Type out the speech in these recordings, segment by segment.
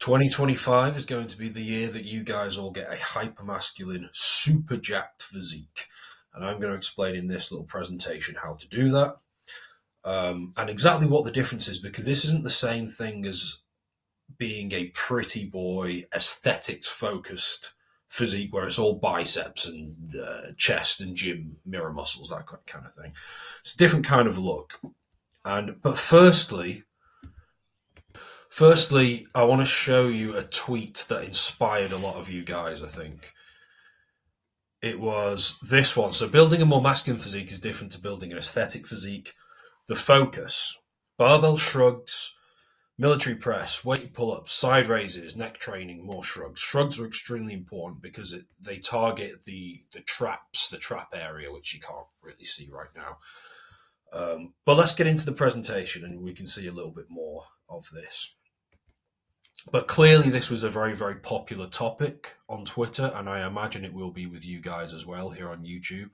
2025 is going to be the year that you guys all get a hypermasculine, super jacked physique. And I'm going to explain in this little presentation how to do that and exactly what the difference is, because this isn't the same thing as being a pretty boy, aesthetics focused physique where it's all biceps and chest and gym mirror muscles, that kind of thing. It's a different kind of look. But firstly, I want to show you a tweet that inspired a lot of you guys, I think. It was this one. So building a more masculine physique is different to building an aesthetic physique. The focus: barbell shrugs, military press, weight pull-ups, side raises, neck training, more shrugs. Shrugs are extremely important because they target the traps, the trap area, which you can't really see right now. But let's get into the presentation and we can see a little bit more of this. But clearly this was a very, very popular topic on Twitter, and I imagine it will be with you guys as well here on YouTube.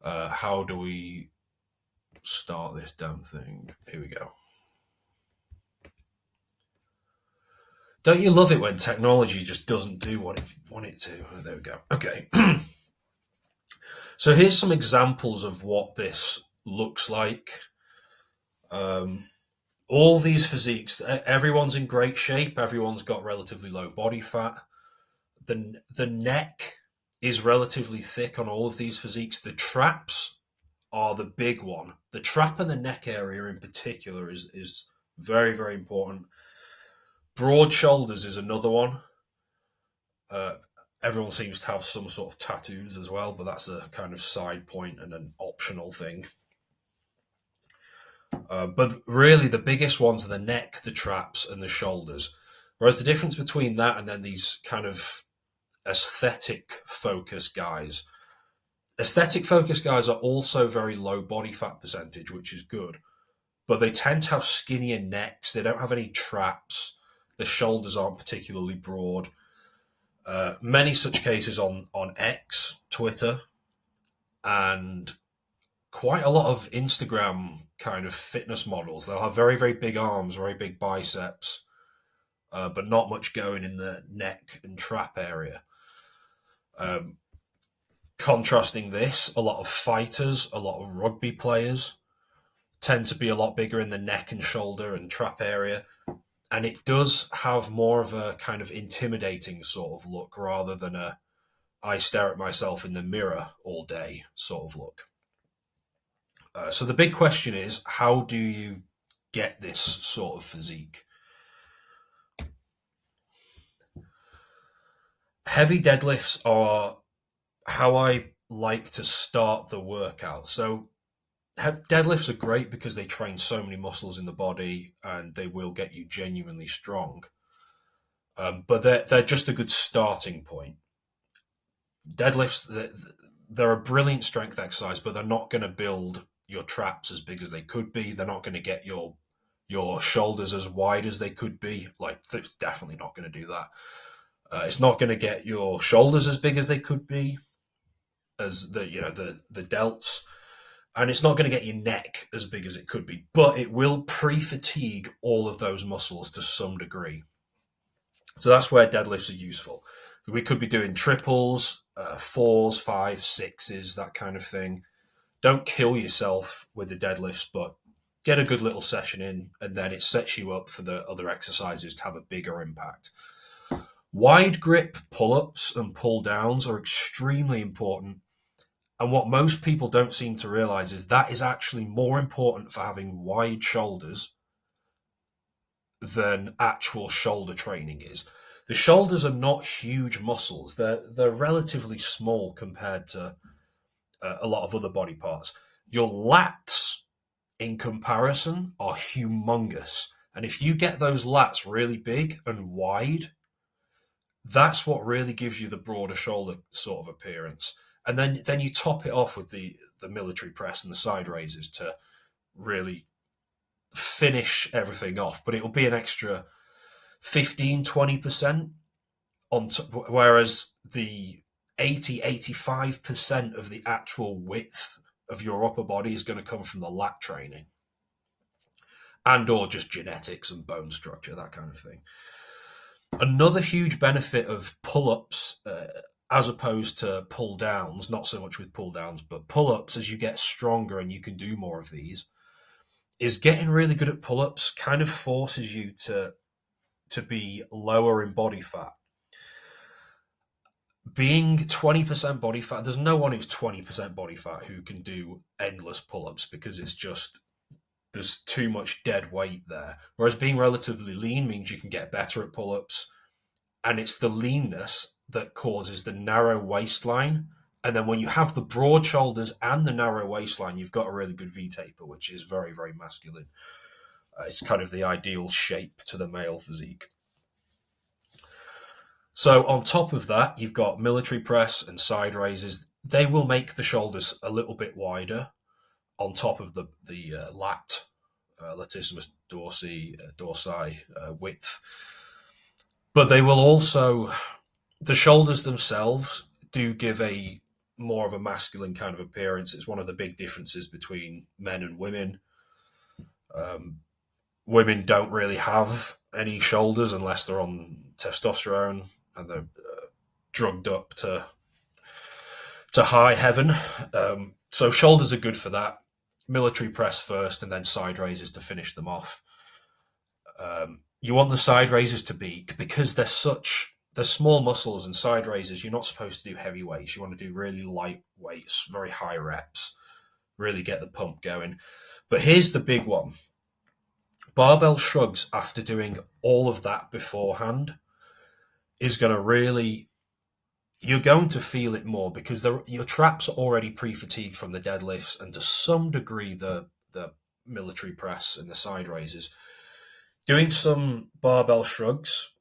How do we start this damn thing? Here we go. Don't you love it when technology just doesn't do what you want it to? Oh, there we go. Okay. So here's some examples of what this looks like. All these physiques, everyone's in great shape. Everyone's got relatively low body fat. The neck is relatively thick on all of these physiques. The traps are the big one. The trap and the neck area in particular is very, very important. Broad shoulders is another one. Everyone seems to have some sort of tattoos as well, but that's a kind of side point and an optional thing. But really, the biggest ones are the neck, the traps, and the shoulders. Whereas the difference between that and then these kind of aesthetic focus guys are also very low body fat percentage, which is good. But they tend to have skinnier necks. They don't have any traps. The shoulders aren't particularly broad. Many such cases on X, Twitter, and quite a lot of Instagram kind of fitness models. They'll have very, very big arms, very big biceps, but not much going in the neck and trap area. Contrasting this, a lot of fighters, a lot of rugby players tend to be a lot bigger in the neck and shoulder and trap area. And it does have more of a kind of intimidating sort of look rather than a I stare at myself in the mirror all day sort of look. So the big question is, how do you get this sort of physique? Heavy deadlifts are how I like to start the workout. So deadlifts are great because they train so many muscles in the body and they will get you genuinely strong. But they're just a good starting point. Deadlifts, they're a brilliant strength exercise, but they're not going to build your traps as big as they could be. They're not going to get your shoulders as wide as they could be. Like, it's definitely not going to do that. It's not going to get your shoulders as big as they could be, as the delts, and it's not going to get your neck as big as it could be. But it will pre-fatigue all of those muscles to some degree. So that's where deadlifts are useful. We could be doing triples, 4s, 5s, 6s, that kind of thing. Don't kill yourself with the deadlifts, but get a good little session in, and then it sets you up for the other exercises to have a bigger impact. Wide grip pull-ups and pull-downs are extremely important. And what most people don't seem to realize is that is actually more important for having wide shoulders than actual shoulder training is. The shoulders are not huge muscles. They're relatively small compared to a lot of other body parts. Your lats, in comparison, are humongous. And if you get those lats really big and wide, that's what really gives you the broader shoulder sort of appearance. And then you top it off with the military press and the side raises to really finish everything off. But it'll be an extra 15-20% on top, whereas the 80-85% of the actual width of your upper body is going to come from the lat training and or just genetics and bone structure, that kind of thing. Another huge benefit of pull-ups, as opposed to pull-downs, not so much with pull-downs, but pull-ups as you get stronger and you can do more of these, is getting really good at pull-ups kind of forces you to be lower in body fat. Being 20% body fat, there's no one who's 20% body fat who can do endless pull-ups because it's just there's too much dead weight there. Whereas being relatively lean means you can get better at pull-ups, and it's the leanness that causes the narrow waistline. And then when you have the broad shoulders and the narrow waistline, you've got a really good V taper, which is very, very masculine. It's kind of the ideal shape to the male physique. So on top of that, you've got military press and side raises. They will make the shoulders a little bit wider on top of the latissimus dorsi width, but they will also the shoulders themselves do give a more of a masculine kind of appearance. It's one of the big differences between men and women. Um, Women don't really have any shoulders unless they're on testosterone and they're drugged up to high heaven. So shoulders are good for that. Military press first, and then side raises to finish them off. You want the side raises to be because they're small muscles, and side raises you're not supposed to do heavy weights. You want to do really light weights, very high reps, really get the pump going. But here's the big one. Barbell shrugs after doing all of that beforehand is going to really, you're going to feel it more because your traps are already pre-fatigued from the deadlifts and to some degree the military press and the side raises. Doing some barbell shrugs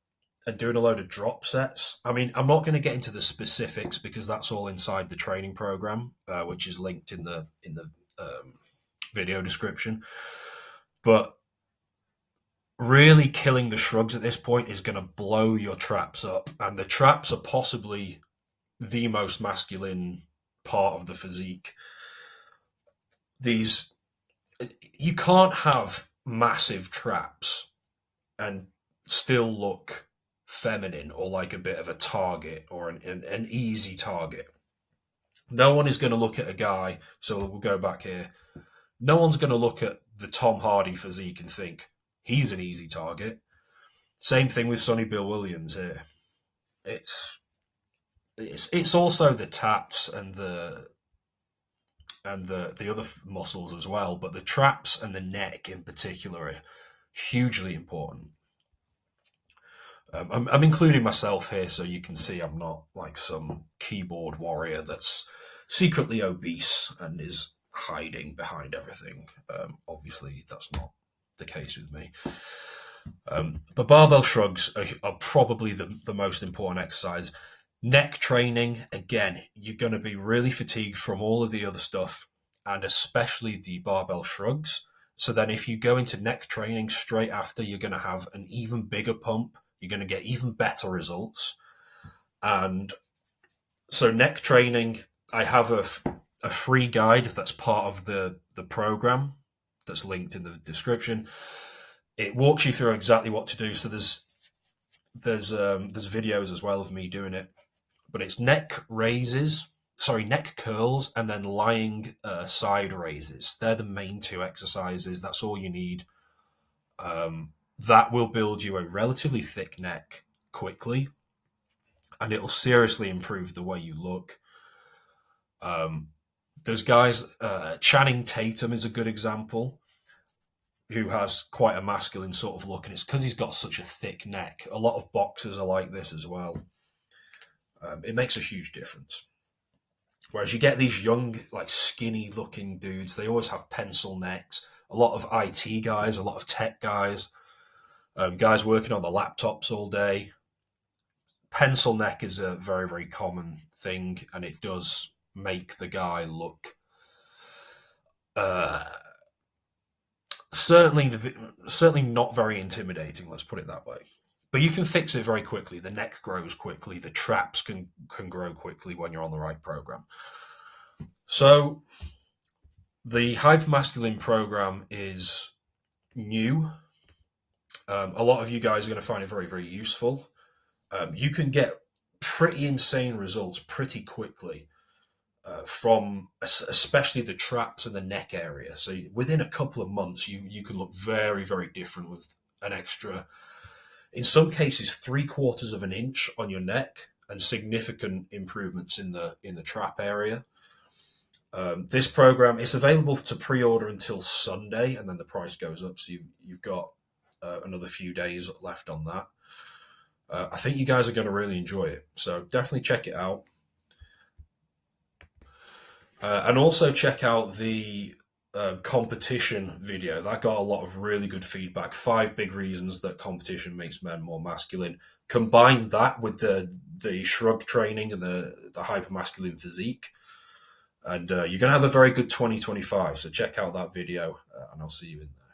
and doing a load of drop sets. I mean, I'm not going to get into the specifics because that's all inside the training program, which is linked in the video description. But really killing the shrugs at this point is going to blow your traps up, and the traps are possibly the most masculine part of the physique. You can't have massive traps and still look feminine or like a bit of a target or an easy target. No one is going to look at a guy, so we'll go back here. No one's going to look at the Tom Hardy physique and think, he's an easy target. Same thing with Sonny Bill Williams here. It's also the taps and the other muscles as well, but the traps and the neck in particular are hugely important. I'm including myself here so you can see I'm not like some keyboard warrior that's secretly obese and is hiding behind everything. Obviously, that's not the case with me. But barbell shrugs are probably the most important exercise. Neck training, again, you're going to be really fatigued from all of the other stuff, and especially the barbell shrugs. So then if you go into neck training straight after, you're going to have an even bigger pump. You're going to get even better results. And so neck training, I have a free guide that's part of the program that's linked in the description. It walks you through exactly what to do. So there's videos as well of me doing it, but it's neck curls, and then lying side raises. They're the main two exercises. That's all you need. That will build you a relatively thick neck quickly, and it'll seriously improve the way you look. There's guys, Channing Tatum is a good example, who has quite a masculine sort of look, and it's because he's got such a thick neck. A lot of boxers are like this as well. It makes a huge difference. Whereas you get these young, like skinny looking dudes, they always have pencil necks. A lot of IT guys, a lot of tech guys, guys working on the laptops all day. Pencil neck is a very, very common thing, and it does make the guy look certainly not very intimidating. Let's put it that way. But you can fix it very quickly. The neck grows quickly. The traps can grow quickly when you're on the right program. So the hypermasculine program is new. A lot of you guys are going to find it very, very useful. You can get pretty insane results pretty quickly from especially the traps and the neck area. So within a couple of months, you can look very, very different with an extra, in some cases, 3/4 of an inch on your neck and significant improvements in the trap area. This program is available to pre-order until Sunday, and then the price goes up. So you've got another few days left on that. I think you guys are going to really enjoy it. So definitely check it out. And also check out the competition video. That got a lot of really good feedback. 5 big reasons that competition makes men more masculine. Combine that with the shrug training and the hypermasculine physique, and you're going to have a very good 2025. So check out that video, and I'll see you in there.